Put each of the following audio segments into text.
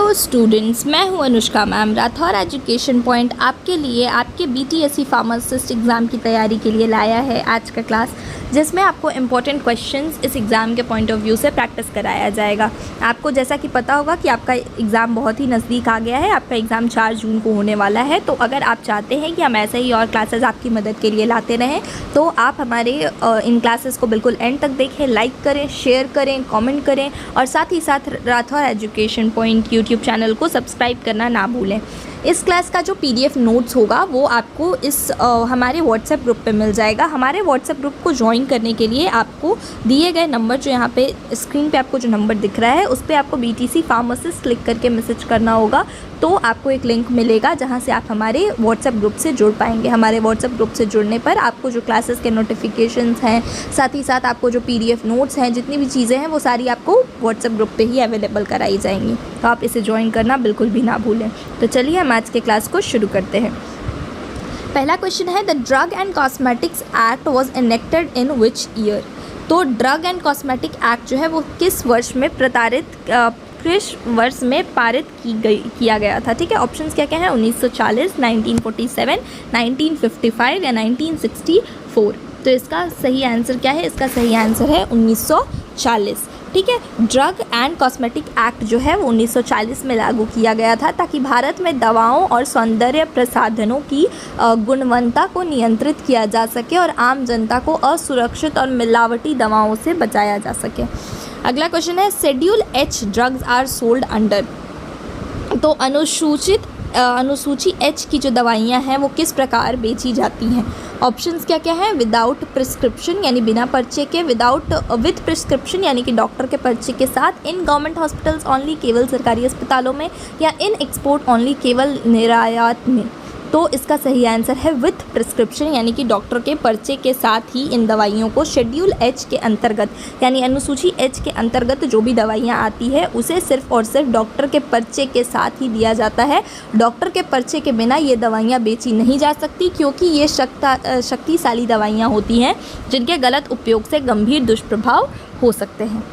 Hello students, मैं हूं Anushka ma'am. Rathore education point आपके लिए आपके बीटीएससी फार्मासिस्ट एग्ज़ाम की तैयारी के लिए लाया है आज का क्लास, जिसमें आपको इम्पोर्टेंट क्वेश्चंस इस एग्ज़ाम के पॉइंट ऑफ व्यू से प्रैक्टिस कराया जाएगा। आपको जैसा कि पता होगा कि आपका एग्ज़ाम बहुत ही नज़दीक आ गया है। आपका एग्ज़ाम 4 जून को होने वाला है। तो अगर आप चाहते हैं कि हम ऐसे ही और क्लासेस आपकी मदद के लिए लाते रहें, तो आप हमारे इन क्लासेस को बिल्कुल एंड तक देखें, लाइक करें, शेयर करें, कॉमेंट करें और साथ ही साथ Rathore education point YouTube channel को सब्सक्राइब करना ना भूलें। इस क्लास का जो पीडीएफ नोट्स होगा वो आपको इस हमारे व्हाट्सएप ग्रुप पे मिल जाएगा। हमारे व्हाट्सएप ग्रुप को ज्वाइन करने के लिए आपको दिए गए नंबर, जो यहाँ पे स्क्रीन पे आपको जो नंबर दिख रहा है, उस पर आपको बीटीसी फार्मासिस्ट लिख करके मैसेज करना होगा। तो आपको एक लिंक मिलेगा जहाँ से आप हमारे व्हाट्सएप ग्रुप से जुड़ पाएंगे। हमारे व्हाट्सएप ग्रुप से जुड़ने पर आपको जो क्लासेस के नोटिफिकेशंस हैं, साथ ही साथ आपको जो पीडीएफ नोट्स हैं, जितनी भी चीज़ें हैं, वो सारी आपको व्हाट्सएप ग्रुप पे ही अवेलेबल कराई जाएंगी। तो आप इसे ज्वाइन करना बिल्कुल भी ना भूलें। तो चलिए हम आज के क्लास को शुरू करते हैं। पहला क्वेश्चन है, the drug and cosmetics act was enacted in which year. तो ड्रग एंड कॉस्मेटिक एक्ट जो है वो किस वर्ष में पारित किया गया था। ठीक है, ऑप्शंस क्या क्या हैं? 1940, 1947, 1955 या 1964। तो इसका सही आंसर क्या है? इसका सही आंसर है 1940। ठीक है, ड्रग एंड कॉस्मेटिक एक्ट जो है वो 1940 में लागू किया गया था, ताकि भारत में दवाओं और सौंदर्य प्रसाधनों की गुणवत्ता को नियंत्रित किया जा सके और आम जनता को असुरक्षित और मिलावटी दवाओं से बचाया जा सके। अगला क्वेश्चन है, schedule H drugs are sold under. तो अनुसूची एच की जो दवाइयाँ हैं वो किस प्रकार बेची जाती हैं? ऑप्शंस क्या क्या हैं? विदाउट प्रिस्क्रिप्शन यानी बिना पर्चे के, विथ प्रिस्क्रिप्शन यानी कि डॉक्टर के पर्चे के साथ, इन गवर्नमेंट हॉस्पिटल्स ओनली केवल सरकारी अस्पतालों में, या इन एक्सपोर्ट ओनली केवल निर्यात में। तो इसका सही आंसर है विथ प्रिस्क्रिप्शन यानी कि डॉक्टर के पर्चे के साथ ही इन दवाइयों को शेड्यूल एच के अंतर्गत यानी अनुसूची एच के अंतर्गत जो भी दवाइयाँ आती है उसे सिर्फ और सिर्फ डॉक्टर के पर्चे के साथ ही दिया जाता है। डॉक्टर के पर्चे के बिना ये दवाइयाँ बेची नहीं जा सकती, क्योंकि ये शक्तिशाली दवाइयाँ होती हैं जिनके गलत उपयोग से गंभीर दुष्प्रभाव हो सकते हैं।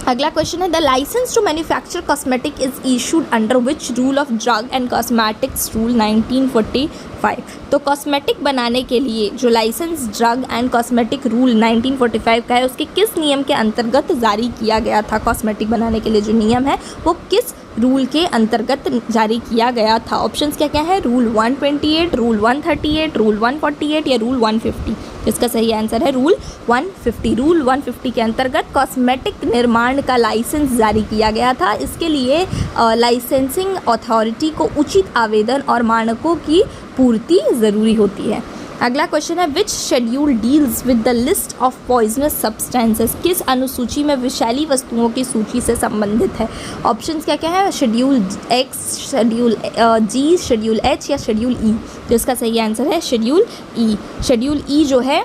अगला क्वेश्चन है, the licence to manufacture cosmetic is issued under which rule of drug and cosmetics rule 1945। तो कॉस्मेटिक बनाने के लिए जो licence drug and cosmetic rule 1945 का है, उसके किस नियम के अंतर्गत जारी किया गया था? कॉस्मेटिक बनाने के लिए जो नियम है वो किस रूल के अंतर्गत जारी किया गया था? ऑप्शंस क्या क्या है? रूल 128, रूल 138, रूल 148 या रूल 150। इसका सही आंसर है रूल 150। रूल 150 के अंतर्गत कॉस्मेटिक निर्माण का लाइसेंस जारी किया गया था। इसके लिए लाइसेंसिंग अथॉरिटी को उचित आवेदन और मानकों की पूर्ति ज़रूरी होती है। अगला क्वेश्चन है, which schedule deals with the list of poisonous substances. किस अनुसूची में विषैली वस्तुओं की सूची से संबंधित है? ऑप्शंस क्या क्या है? शेड्यूल एक्स, शेड्यूल जी, शेड्यूल एच या शेड्यूल ई। तो इसका सही आंसर है शेड्यूल ई। शेड्यूल ई जो है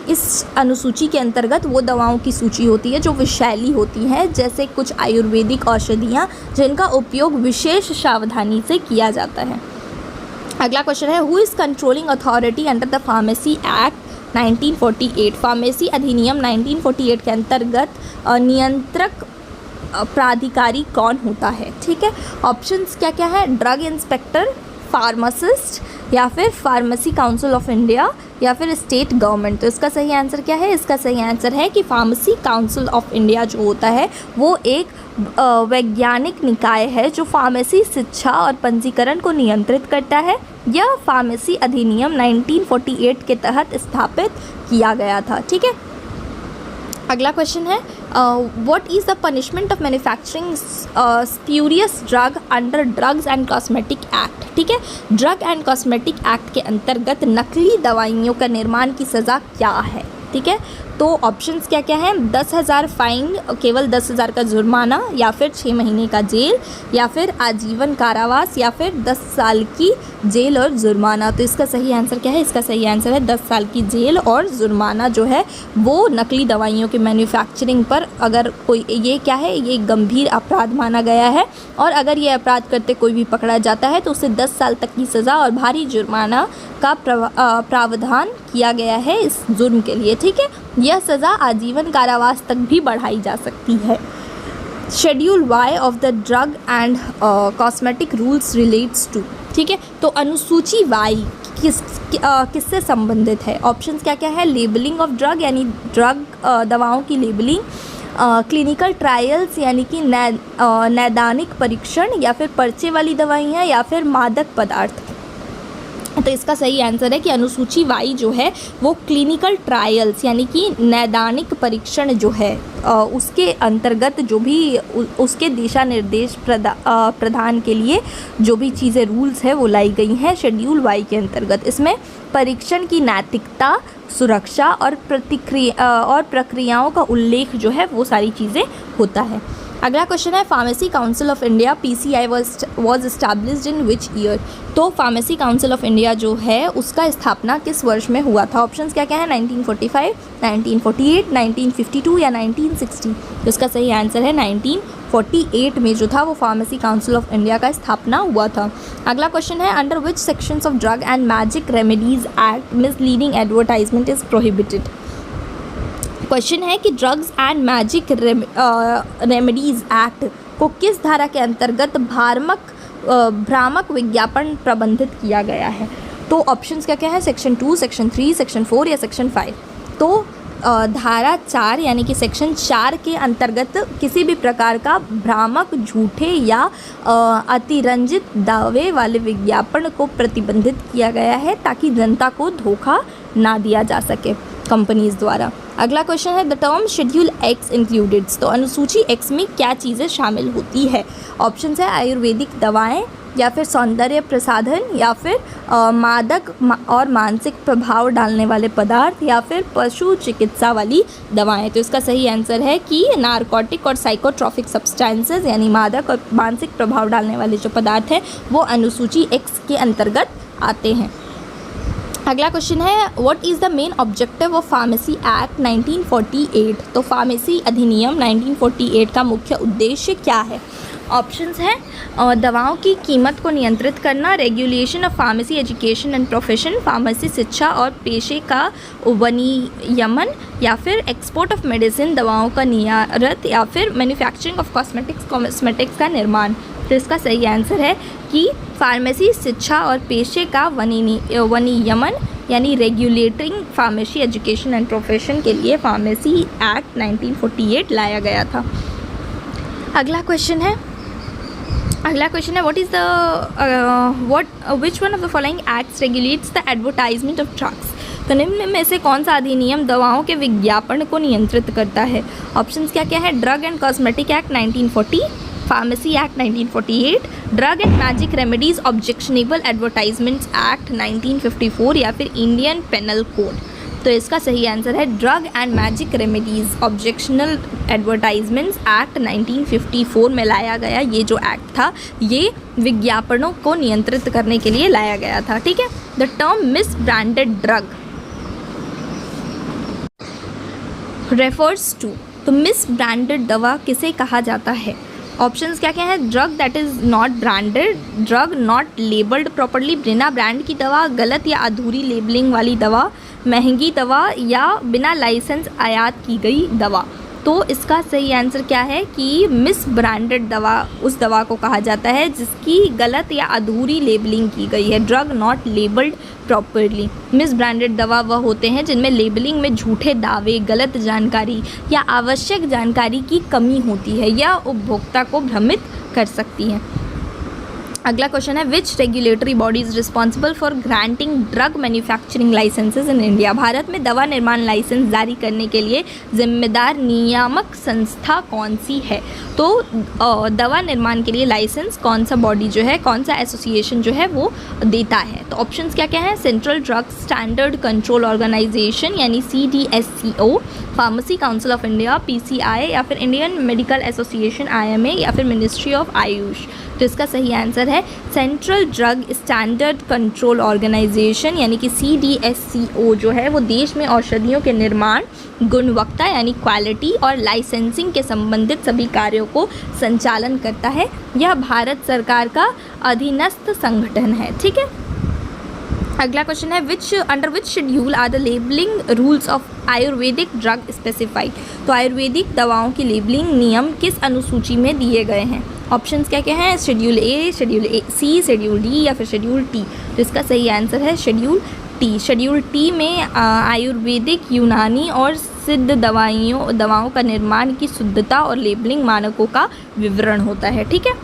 इस अनुसूची के अंतर्गत वो दवाओं की सूची होती है जो विषैली होती हैं, जैसे कुछ आयुर्वेदिक औषधियाँ जिनका उपयोग विशेष सावधानी से किया जाता है। अगला क्वेश्चन है, who is controlling authority under the pharmacy act 1948। Pharmacy अधिनियम 1948 के अंतर्गत नियंत्रक प्राधिकारी कौन होता है? ठीक है, ऑप्शंस क्या क्या है? ड्रग इंस्पेक्टर, फार्मासिस्ट, या फिर फार्मेसी काउंसिल ऑफ इंडिया, या फिर स्टेट गवर्नमेंट। तो इसका सही आंसर क्या है? इसका सही आंसर है कि फार्मेसी काउंसिल ऑफ इंडिया जो होता है वो एक वैज्ञानिक निकाय है जो फार्मेसी शिक्षा और पंजीकरण को नियंत्रित करता है। यह फार्मेसी अधिनियम 1948 के तहत स्थापित किया गया था। ठीक है, अगला क्वेश्चन है, what is the punishment of manufacturing spurious drug under drugs and cosmetic act. ठीक है, ड्रग एंड कॉस्मेटिक एक्ट के अंतर्गत नकली दवाइयों का निर्माण की सज़ा क्या है? ठीक है, तो ऑप्शंस क्या क्या हैं? 10,000 फाइन, केवल 10,000 का जुर्माना, या फिर 6 महीने का जेल, या फिर आजीवन कारावास, या फिर 10 साल की जेल और जुर्माना। तो इसका सही आंसर क्या है? इसका सही आंसर है 10 साल की जेल और जुर्माना जो है वो नकली दवाइयों के मैन्युफैक्चरिंग पर अगर कोई ये क्या है, ये गंभीर अपराध माना गया है, और अगर ये अपराध करते कोई भी पकड़ा जाता है तो उसे 10 साल तक की सज़ा और भारी जुर्माना का प्रावधान किया गया है इस जुर्म के लिए। ठीक है, यह सज़ा आजीवन कारावास तक भी बढ़ाई जा सकती है। Schedule Y of the drug and cosmetic rules relates to, ठीक है। तो अनुसूची वाई किससे संबंधित है? ऑप्शंस क्या क्या है? लेबलिंग ऑफ ड्रग यानी ड्रग दवाओं की लेबलिंग, क्लिनिकल ट्रायल्स यानी कि नैदानिक परीक्षण, या फिर पर्चे वाली दवाइयाँ, या फिर मादक पदार्थ। तो इसका सही आंसर है कि अनुसूची वाई जो है वो क्लिनिकल ट्रायल्स यानी कि नैदानिक परीक्षण जो है उसके अंतर्गत जो भी उसके दिशा निर्देश प्रदान के लिए जो भी चीज़ें रूल्स है वो लाई गई हैं शेड्यूल वाई के अंतर्गत। इसमें परीक्षण की नैतिकता, सुरक्षा और प्रक्रियाओं का उल्लेख जो है वो सारी चीज़ें होता है। अगला क्वेश्चन है pharmacy council of India PCI was established in which year? तो फार्मेसी काउंसिल ऑफ इंडिया जो है उसका स्थापना किस वर्ष में हुआ था? ऑप्शंस क्या क्या है? 1945, 1948, 1952 या 1960। तो इसका सही आंसर है 1948 में जो था वो फार्मेसी काउंसिल ऑफ इंडिया का स्थापना हुआ था। अगला क्वेश्चन है under which sections of drug and magic remedies act misleading advertisement is prohibited? Question है कि drugs and magic remedies act को किस धारा के अंतर्गत भ्रामक विज्ञापन प्रबंधित किया गया है? तो ऑप्शंस क्या क्या है? सेक्शन 2, सेक्शन 3, सेक्शन 4 या सेक्शन 5। तो धारा 4 यानी कि सेक्शन 4 के अंतर्गत किसी भी प्रकार का भ्रामक, झूठे या अतिरंजित दावे वाले विज्ञापन को प्रतिबंधित किया गया है ताकि जनता को धोखा ना दिया जा सके कंपनीज द्वारा। अगला क्वेश्चन है the term schedule x included. तो अनुसूची एक्स में क्या चीज़ें शामिल होती है? ऑप्शंस है आयुर्वेदिक दवाएं, या फिर सौंदर्य प्रसाधन, या फिर मादक और मानसिक प्रभाव डालने वाले पदार्थ, या फिर पशु चिकित्सा वाली दवाएं। तो इसका सही आंसर है कि नारकोटिक और साइकोट्रॉपिक सब्सटेंसेस यानी मादक और मानसिक प्रभाव डालने वाले जो पदार्थ हैं वो अनुसूची एक्स के अंतर्गत आते हैं। अगला क्वेश्चन है what is the main objective of pharmacy act 1948? तो फार्मेसी अधिनियम 1948 का मुख्य उद्देश्य क्या है? ऑप्शंस हैं दवाओं की कीमत को नियंत्रित करना, regulation of pharmacy education and profession, pharmacy शिक्षा और पेशे का विनियमन, या फिर एक्सपोर्ट ऑफ मेडिसिन दवाओं का निर्यात, या फिर मैन्युफैक्चरिंग ऑफ कॉस्मेटिक्स का निर्माण। तो इसका सही आंसर है कि फार्मेसी शिक्षा और पेशे का विनियमन यानी regulating pharmacy education and profession के लिए फार्मेसी एक्ट 1948 लाया गया था। अगला क्वेश्चन है which one of the following acts regulates the advertisement of drugs? तो निम्न में से कौन सा अधिनियम दवाओं के विज्ञापन को नियंत्रित करता है? ऑप्शंस क्या क्या है? Drug and cosmetic act 1940, pharmacy act 1948, drug and magic remedies objectionable advertisements act 1954, या फिर इंडियन पेनल कोड। तो इसका सही आंसर है drug and magic remedies objectional advertisements act 1954 में लाया गया। ये जो एक्ट था ये विज्ञापनों को नियंत्रित करने के लिए लाया गया था। ठीक है। The term misbranded drug refers to, तो मिस ब्रांडेड दवा किसे कहा जाता है? ऑप्शंस क्या क्या है? Drug that is not branded, drug not labelled properly, बिना ब्रांड की दवा, गलत या अधूरी लेबलिंग वाली दवा, महंगी दवा, या बिना लाइसेंस आयात की गई दवा। तो इसका सही आंसर क्या है कि मिस ब्रांडेड दवा उस दवा को कहा जाता है जिसकी गलत या अधूरी लेबलिंग की गई है, drug not labelled properly. Miss branded दवा वह होते हैं जिनमें लेबलिंग में झूठे दावे, गलत जानकारी या आवश्यक जानकारी की कमी होती है या उपभोक्ता को भ्रमित कर सकती है। अगला क्वेश्चन है which regulatory body is responsible for granting drug manufacturing licences in India? Bharat में दवा निर्माण लाइसेंस जारी करने के लिए जिम्मेदार नियामक संस्था कौन सी है? तो दवा निर्माण के लिए लाइसेंस कौन सा बॉडी जो है, कौन सा एसोसिएशन जो है वो देता है? तो ऑप्शंस क्या क्या है? Central drug standard control organisation यानी CDSCO, pharmacy council of India PCI, या फिर इंडियन मेडिकल एसोसिएशन IMA, या फिर मिनिस्ट्री ऑफ आयुष। तो इसका सही आंसर है central drug standard control organisation यानी कि CDSCO जो है वो देश में औषधियों के निर्माण, गुणवत्ता यानी क्वालिटी और लाइसेंसिंग के संबंधित सभी कार्यों को संचालन करता है। यह भारत सरकार का अधीनस्थ संगठन है। ठीक है। अगला क्वेश्चन है under which schedule are the labelling rules of Ayurvedic drug specified. तो आयुर्वेदिक दवाओं की लेबलिंग नियम किस अनुसूची में दिए गए हैं। ऑप्शंस क्या क्या हैं, शेड्यूल ए, शेड्यूल सी, शेड्यूल डी या फिर शेड्यूल टी। तो इसका सही आंसर है शेड्यूल टी। शेड्यूल टी में आयुर्वेदिक, यूनानी और सिद्ध दवाओं का निर्माण की शुद्धता और लेबलिंग मानकों का विवरण होता है। ठीक है,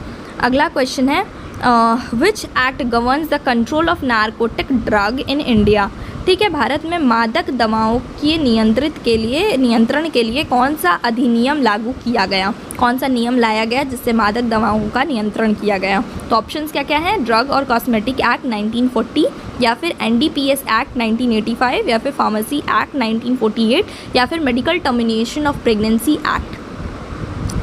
अगला क्वेश्चन है which act governs the control of narcotic drug in India. ठीक है, भारत में मादक दवाओं के नियंत्रण के लिए कौन सा अधिनियम लागू किया गया, कौन सा नियम लाया गया जिससे मादक दवाओं का नियंत्रण किया गया। तो ऑप्शंस क्या क्या हैं, ड्रग और कॉस्मेटिक एक्ट 1940 या फिर NDPS एक्ट 1985 या फिर फार्मेसी एक्ट 1948 या फिर medical termination of pregnancy act.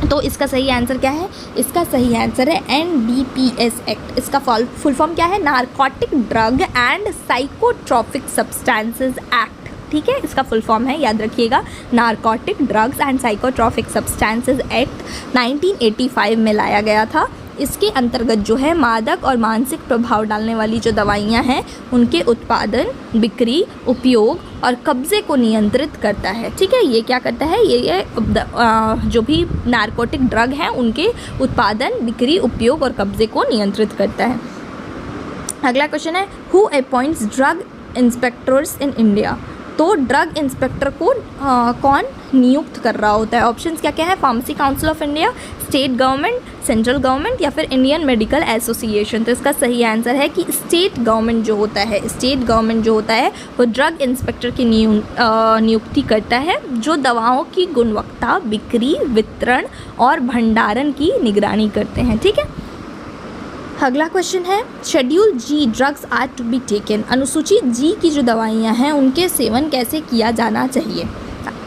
तो इसका सही आंसर क्या है, इसका सही आंसर है NDPS एक्ट। इसका फुल फॉर्म क्या है, narcotic drug and psychotropic substances act. ठीक है, इसका फुल फॉर्म है, याद रखिएगा, narcotic drugs and psychotropic substances act 1985 में लाया गया था। इसके अंतर्गत जो है मादक और मानसिक प्रभाव डालने वाली जो दवाइयाँ हैं उनके उत्पादन, बिक्री, उपयोग और कब्जे को नियंत्रित करता है। ठीक है, ये क्या करता है, ये जो भी नारकोटिक ड्रग हैं उनके उत्पादन, बिक्री, उपयोग और कब्जे को नियंत्रित करता है। अगला क्वेश्चन है who appoints drug inspectors in India. तो ड्रग इंस्पेक्टर को कौन नियुक्त कर रहा होता है। ऑप्शंस क्या क्या है, pharmacy council of India, state government, central government या फिर इंडियन मेडिकल एसोसिएशन। तो इसका सही आंसर है कि स्टेट गवर्नमेंट जो होता है वो ड्रग इंस्पेक्टर की नियुक्ति करता है जो दवाओं की गुणवत्ता, बिक्री, वितरण और भंडारण की निगरानी करते हैं। ठीक है, अगला क्वेश्चन है schedule G drugs are to be taken. अनुसूची जी की जो दवाइयाँ हैं उनके सेवन कैसे किया जाना चाहिए।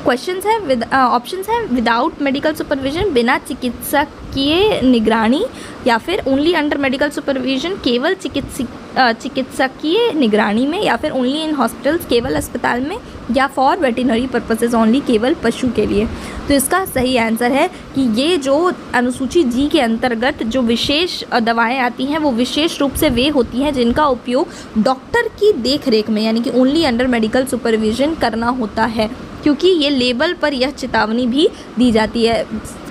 क्वेश्चंस है ऑप्शंस हैं विदाउट मेडिकल सुपरविजन, बिना चिकित्सकीय निगरानी या फिर ओनली अंडर मेडिकल सुपरविजन, केवल चिकित्सकीय निगरानी में या फिर ओनली इन हॉस्पिटल्स, केवल अस्पताल में या फॉर वेटिनरी पर्पसेस ओनली, केवल पशु के लिए। तो इसका सही आंसर है कि ये जो अनुसूची जी के अंतर्गत जो विशेष दवाएं आती हैं वो विशेष रूप से वे होती हैं जिनका उपयोग डॉक्टर की देखरेख में यानी कि ओनली अंडर मेडिकल सुपरविजन करना होता है, क्योंकि ये लेबल पर यह चेतावनी भी दी जाती है।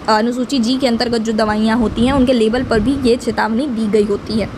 अनुसूची जी के अंतर्गत जो दवाइयाँ होती हैं उनके लेबल पर भी ये चेतावनी दी गई होती है।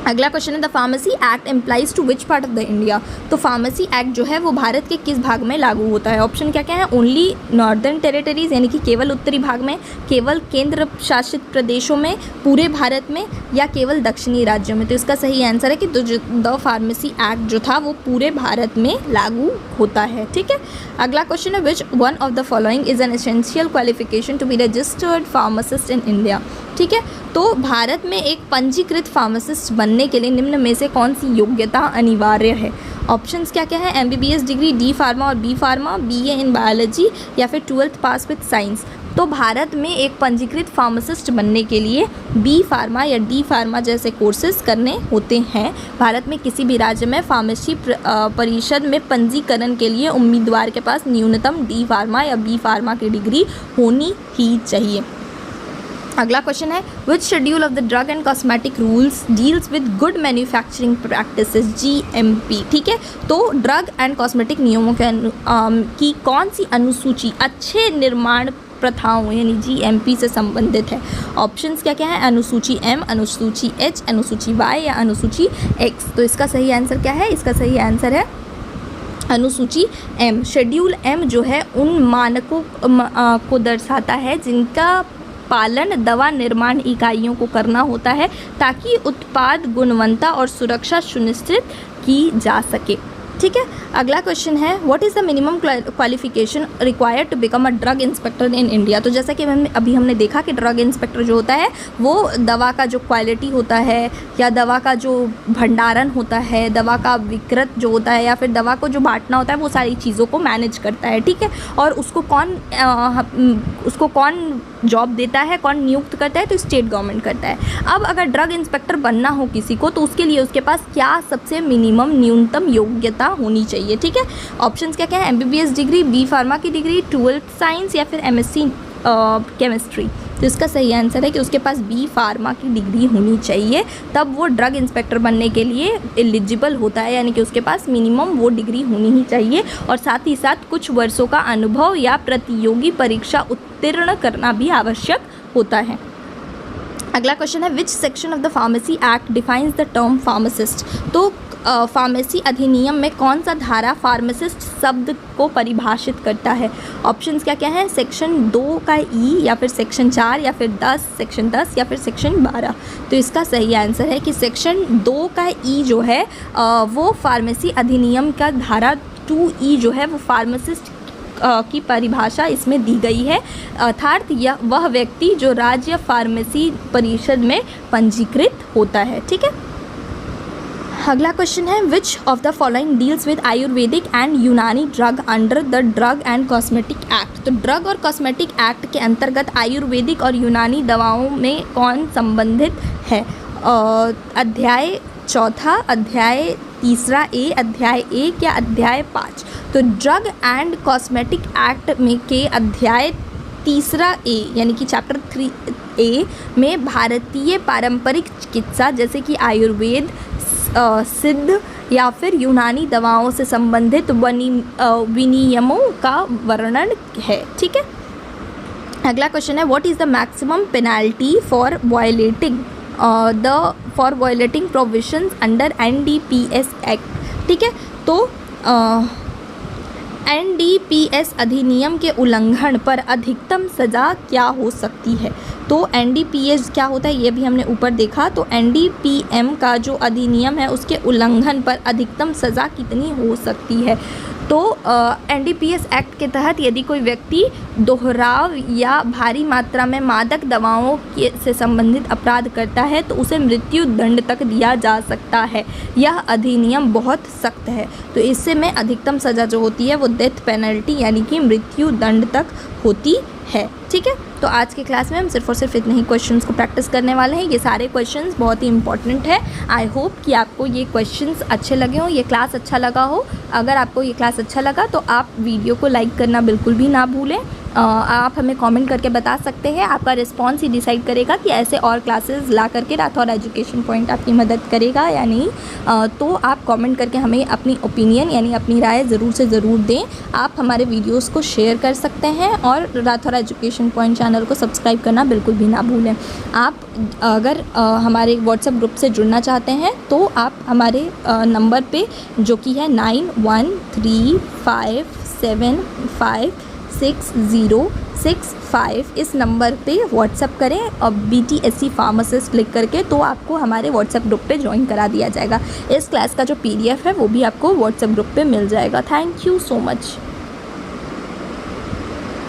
अगला क्वेश्चन है the pharmacy act employs to which part of the India. तो फार्मेसी एक्ट जो है वो भारत के किस भाग में लागू होता है। ऑप्शन क्या क्या है, ओनली नॉर्दर्न टेरिटरीज यानी कि केवल उत्तरी भाग में, केवल केंद्र शासित प्रदेशों में, पूरे भारत में या केवल दक्षिणी राज्यों में। तो इसका सही आंसर है कि द फार्मेसी एक्ट जो था वो पूरे भारत में लागू होता है। ठीक है, अगला क्वेश्चन है which one of the following is an essential qualification to be registered pharmacist in India. ठीक है, तो भारत में एक पंजीकृत फार्मासिस्ट बनने के लिए निम्न में से कौन सी योग्यता अनिवार्य है। ऑप्शंस क्या क्या है, MBBS डिग्री, डी फार्मा और B pharma, BA in biology या फिर 12th पास विथ साइंस। तो भारत में एक पंजीकृत फार्मासिस्ट बनने के लिए बी फार्मा या डी फार्मा जैसे कोर्सेज करने होते हैं। भारत में किसी भी राज्य में फार्मेसी परिषद में पंजीकरण के लिए उम्मीदवार के पास न्यूनतम डी फार्मा या बी फार्मा की डिग्री होनी ही चाहिए। अगला क्वेश्चन है which schedule of the drug and cosmetic rules deals with good manufacturing practices GMP। ठीक है, तो ड्रग एंड कॉस्मेटिक नियमों की कौन सी अनुसूची अच्छे निर्माण प्रथाओं यानी GMP से संबंधित है। ऑप्शंस क्या क्या है, अनुसूची M, अनुसूची H, अनुसूची Y या अनुसूची X। तो इसका सही आंसर क्या है, इसका सही आंसर है अनुसूची M। शेड्यूल M जो है उन मानकों को दर्शाता है जिनका पालन दवा निर्माण इकाइयों को करना होता है ताकि उत्पाद गुणवत्ता और सुरक्षा सुनिश्चित की जा सके। ठीक है, अगला क्वेश्चन है what is the minimum qualification required to become a drug inspector in India. तो जैसा कि अभी हमने देखा कि ड्रग इंस्पेक्टर जो होता है वो दवा का जो क्वालिटी होता है या दवा का जो भंडारण होता है, दवा का विक्रय जो होता है या फिर दवा को जो बांटना होता है वो सारी चीज़ों को मैनेज करता है। ठीक है, और उसको कौन जॉब देता है, कौन नियुक्त करता है, तो स्टेट गवर्नमेंट करता है। अब अगर ड्रग इंस्पेक्टर बनना हो किसी को तो उसके लिए उसके पास क्या सबसे मिनिमम न्यूनतम योग्यता होनी चाहिए। ठीक है, ऑप्शंस क्या क्या है, MBBS डिग्री, बी फार्मा की डिग्री, 12th साइंस या फिर MSc केमिस्ट्री। तो इसका सही आंसर है कि उसके पास बी फार्मा की डिग्री होनी चाहिए, तब वो ड्रग इंस्पेक्टर बनने के लिए एलिजिबल होता है, यानी कि उसके पास मिनिमम वो डिग्री होनी ही चाहिए और साथ ही साथ कुछ वर्षों का अनुभव या प्रतियोगी परीक्षा उत्तीर्ण करना भी आवश्यक होता है। अगला क्वेश्चन है which section of the pharmacy act defines the term pharmacist. तो फार्मेसी अधिनियम में कौन सा धारा फार्मासिस्ट शब्द को परिभाषित करता है? ऑप्शंस क्या क्या हैं? सेक्शन 2 का ई, या फिर सेक्शन 4, या फिर 10, सेक्शन 10, या फिर सेक्शन 12। तो इसका सही आंसर है कि सेक्शन 2 का ई जो है वो फार्मेसी अधिनियम का धारा 2E जो है वो फार्मासिस्ट की परिभाषा इसमें दी गई है, अर्थात यह वह व्यक्ति जो राज्य फार्मेसी परिषद में पंजीकृत होता है। ठीक है। अगला क्वेश्चन है which of the following deals with Ayurvedic and Unani drug under the drug and cosmetic act. तो ड्रग और कॉस्मेटिक एक्ट के अंतर्गत आयुर्वेदिक और यूनानी दवाओं में कौन संबंधित है? अध्याय 4, अध्याय 3A, अध्याय 1 या अध्याय 5। तो ड्रग एंड कॉस्मेटिक एक्ट में के अध्याय 3A यानी कि चैप्टर 3A में भारतीय पारंपरिक चिकित्सा जैसे कि आयुर्वेद, सिद्ध या फिर यूनानी दवाओं से संबंधित विनियमों का वर्णन है। ठीक है। अगला क्वेश्चन है what is the maximum penalty for violating provisions under NDPS act. ठीक है। तो NDPS अधिनियम के उल्लंघन पर अधिकतम सज़ा क्या हो सकती है? तो NDPS क्या होता है ये भी हमने ऊपर देखा। तो NDPM का जो अधिनियम है उसके उल्लंघन पर अधिकतम सज़ा कितनी हो सकती है? तो NDPS एक्ट के तहत यदि कोई व्यक्ति दोहराव या भारी मात्रा में मादक दवाओं से संबंधित अपराध करता है तो उसे मृत्यु दंड तक दिया जा सकता है। यह अधिनियम बहुत सख्त है। तो इससे में अधिकतम सज़ा जो होती है वो डेथ पेनल्टी यानी कि मृत्यु दंड तक होती है। ठीक है। तो आज की क्लास में हम सिर्फ और सिर्फ इतने ही क्वेश्चंस को प्रैक्टिस करने वाले हैं। ये सारे क्वेश्चंस बहुत ही इंपॉर्टेंट है। आई होप कि आपको ये क्वेश्चंस अच्छे लगे हों, ये क्लास अच्छा लगा हो। अगर आपको ये क्लास अच्छा लगा तो आप वीडियो को लाइक करना बिल्कुल भी ना भूलें। आप हमें कमेंट करके बता सकते हैं। आपका रिस्पॉन्स ही डिसाइड करेगा कि ऐसे और क्लासेस ला करके राठौर एजुकेशन पॉइंट आपकी मदद करेगा या नहीं। तो आप कमेंट करके हमें अपनी ओपिनियन यानी अपनी राय ज़रूर से ज़रूर दें। आप हमारे वीडियोस को शेयर कर सकते हैं और राठौर एजुकेशन पॉइंट चैनल को सब्सक्राइब करना बिल्कुल भी ना भूलें। आप अगर हमारे व्हाट्सएप ग्रुप से जुड़ना चाहते हैं तो आप हमारे नंबर पे जो कि है 9113575606 इस नंबर पे व्हाट्सएप करें और BTSC फार्मासिस्ट क्लिक करके तो आपको हमारे व्हाट्सएप ग्रुप पे ज्वाइन करा दिया जाएगा। इस क्लास का जो PDF है वो भी आपको व्हाट्सएप ग्रुप पे मिल जाएगा। Thank you so much.